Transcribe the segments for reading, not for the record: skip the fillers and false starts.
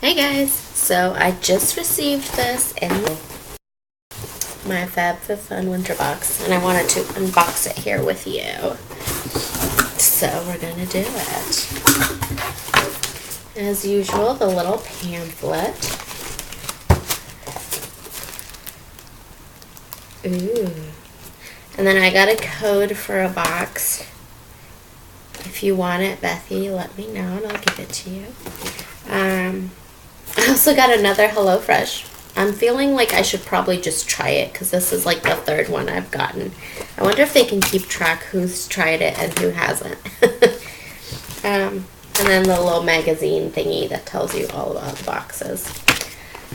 Hey guys, so I just received this in my FabFitFun winter box and I wanted to unbox it here with you. So we're gonna do it. As usual, the little pamphlet. Ooh. And then I got a code for a box. If you want it, Bethy, let me know and I'll give it to you. I also got another HelloFresh. I'm feeling like I should probably just try it because this is like the third one I've gotten. I wonder if they can keep track who's tried it and who hasn't. And then the little magazine thingy that tells you all about the boxes.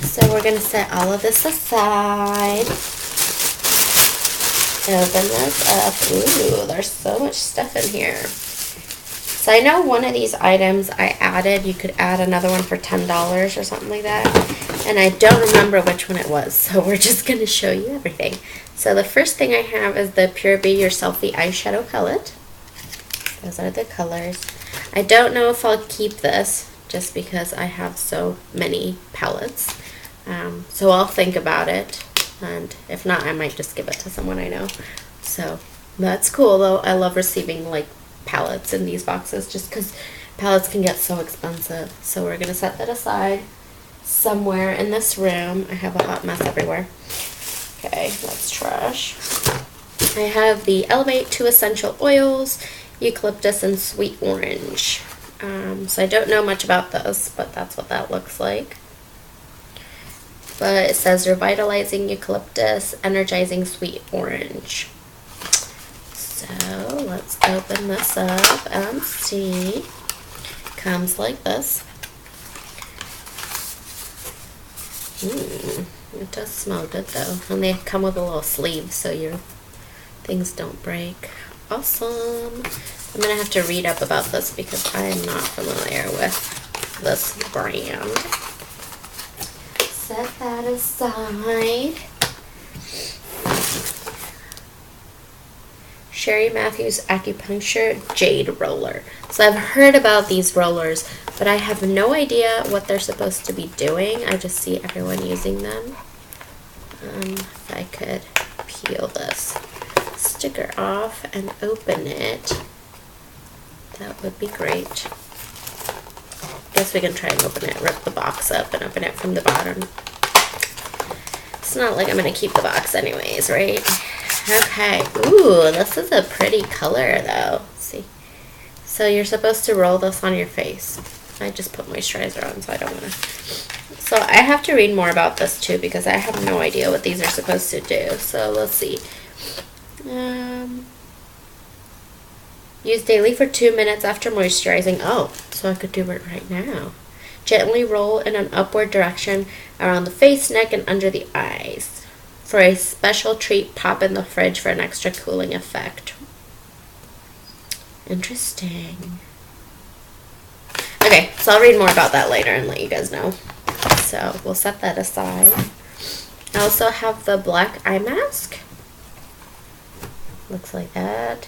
So we're going to set all of this aside. Open this up. Ooh, there's so much stuff in here. So I know one of these items I added, you could add another one for $10 or something like that. And I don't remember which one it was, so we're just going to show you everything. So the first thing I have is the Pure Be Yourself the eyeshadow palette. Those are the colors. I don't know if I'll keep this just because I have so many palettes. So I'll think about it, and if not, I might just give it to someone I know. So that's cool though. I love receiving like palettes in these boxes just because palettes can get so expensive. So we're going to set that aside somewhere in this room. I have a hot mess everywhere. Okay, that's trash. I have the Elevate 2 essential oils, eucalyptus and sweet orange. So I don't know much about those, but that's what that looks like. But it says revitalizing eucalyptus, energizing sweet orange. So let's open this up and see. Comes like this. It does smell good though. And they come with a little sleeve so your things don't break. Awesome. I'm going to have to read up about this because I am not familiar with this brand. Set that aside. Sherry Matthews Acupuncture Jade Roller. So I've heard about these rollers, but I have no idea what they're supposed to be doing. I just see everyone using them. If I could peel this sticker off and open it, that would be great. Guess we can try and open it, rip the box up and open it from the bottom. It's not like I'm going to keep the box anyways, right? Okay. Ooh, this is a pretty color though. Let's see. So you're supposed to roll this on your face. I just put moisturizer on, so I don't want to. So I have to read more about this too because I have no idea what these are supposed to do. So let's see. Use daily for 2 minutes after moisturizing. Oh, so I could do it right now. Gently roll in an upward direction around the face, neck, and under the eyes. For a special treat, pop in the fridge for an extra cooling effect. Interesting. Okay, so I'll read more about that later and let you guys know. So we'll set that aside. I also have the black eye mask. Looks like that.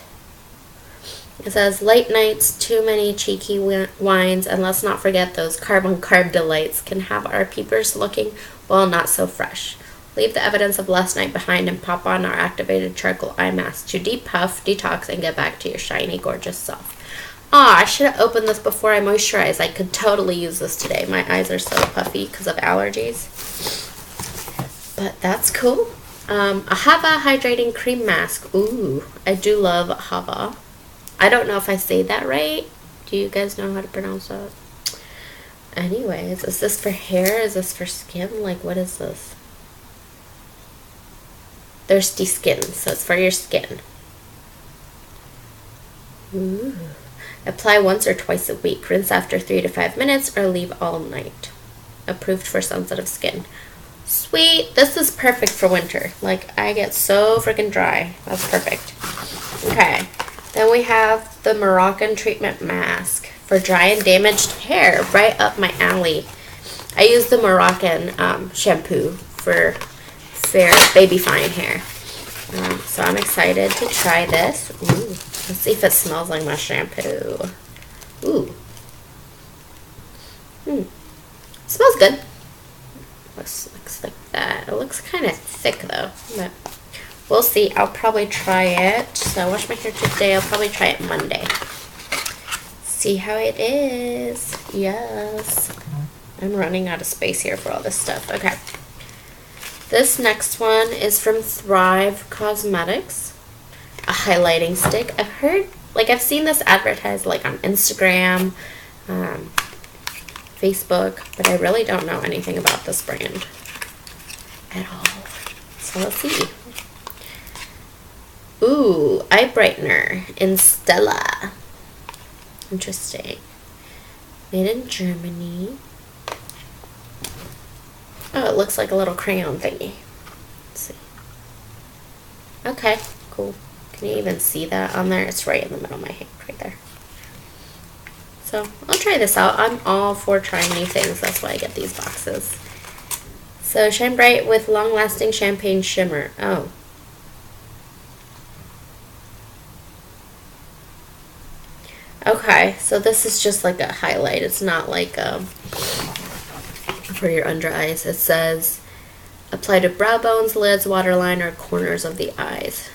It says, late nights, too many cheeky wines, and let's not forget those carb delights can have our peepers looking, well, not so fresh. Leave the evidence of last night behind and pop on our activated charcoal eye mask to depuff, detox, and get back to your shiny, gorgeous self. Aw, I should have opened this before I moisturized. I could totally use this today. My eyes are so puffy because of allergies. But that's cool. A Hava Hydrating Cream Mask. Ooh, I do love Hava. I don't know if I say that right. Do you guys know how to pronounce that? Anyways, is this for hair? Is this for skin? Like, what is this? Thirsty Skin, so it's for your skin. Ooh. Apply once or twice a week. Rinse after 3 to 5 minutes or leave all night. Approved for sensitive skin. Sweet. This is perfect for winter. Like, I get so freaking dry. That's perfect. Okay. Then we have the Moroccan Treatment Mask for dry and damaged hair. Right up my alley. I use the Moroccan shampoo for fair baby fine hair. So I'm excited to try this. Ooh, let's see if it smells like my shampoo. Ooh. Smells done. Looks like that. It looks kind of thick though, but we'll see. I'll probably try it. So I wash my hair today. I'll probably try it Monday. See how it is. Yes. I'm running out of space here for all this stuff. Okay. This next one is from Thrive Cosmetics. A highlighting stick. I've seen this advertised like on Instagram, Facebook, but I really don't know anything about this brand at all. So let's see. Ooh, eye brightener in Stella. Interesting. Made in Germany. Oh, it looks like a little crayon thingy. Let's see. Okay, cool. Can you even see that on there? It's right in the middle of my hand, right there. So, I'll try this out. I'm all for trying new things. That's why I get these boxes. So, Shine Bright with long-lasting champagne shimmer. Oh. Okay, so this is just like a highlight. It's not like for your under eyes. It says, apply to brow bones, lids, waterline, or corners of the eyes.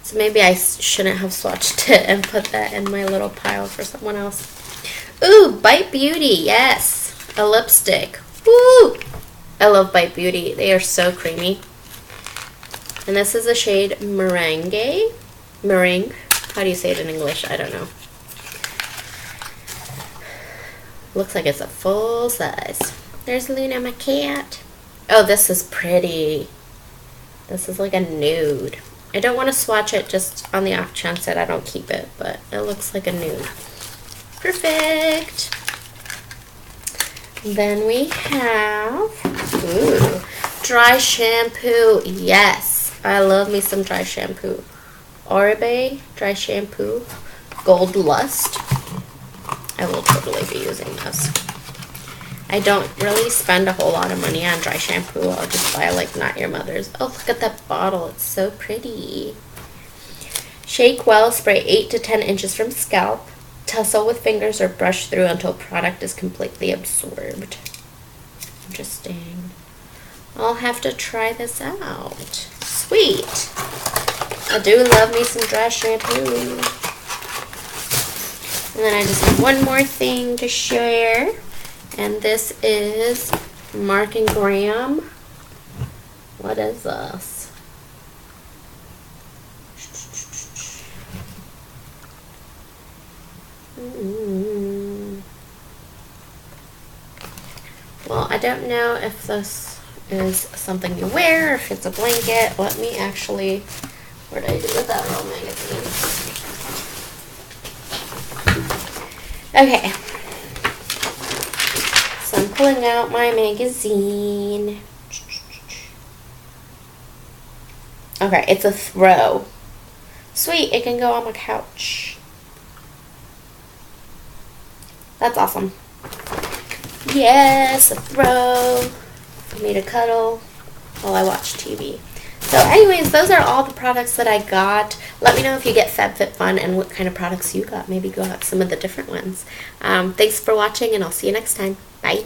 So maybe I shouldn't have swatched it and put that in my little pile for someone else. Ooh, Bite Beauty, yes. A lipstick. Woo! I love Bite Beauty. They are so creamy. And this is the shade Meringue. Meringue. How do you say it in English? I don't know. Looks like it's a full size. There's Luna, my cat. Oh, this is pretty. This is like a nude. I don't want to swatch it just on the off chance that I don't keep it, but it looks like a nude. Perfect. Then we have, ooh, dry shampoo. Yes, I love me some dry shampoo. Oribe dry shampoo, Gold Lust. I will totally be using this. I don't really spend a whole lot of money on dry shampoo. I'll just buy like Not Your Mother's. Oh, look at that bottle. It's so pretty. Shake well. Spray 8 to 10 inches from scalp. Tussle with fingers or brush through until product is completely absorbed. Interesting. I'll have to try this out. Sweet. I do love me some dry shampoo. And then I just have one more thing to share. And this is Mark and Graham. What is this? Well, I don't know if this is something you wear, or if it's a blanket. Let me actually, what did I do with that little magazine? Okay. So I'm pulling out my magazine. Okay, it's a throw. Sweet, it can go on my couch. That's awesome. Yes, a throw for me to cuddle while I watch TV. So anyways, those are all the products that I got. Let me know if you get FabFitFun and what kind of products you got. Maybe go out some of the different ones. Thanks for watching, and I'll see you next time. Bye.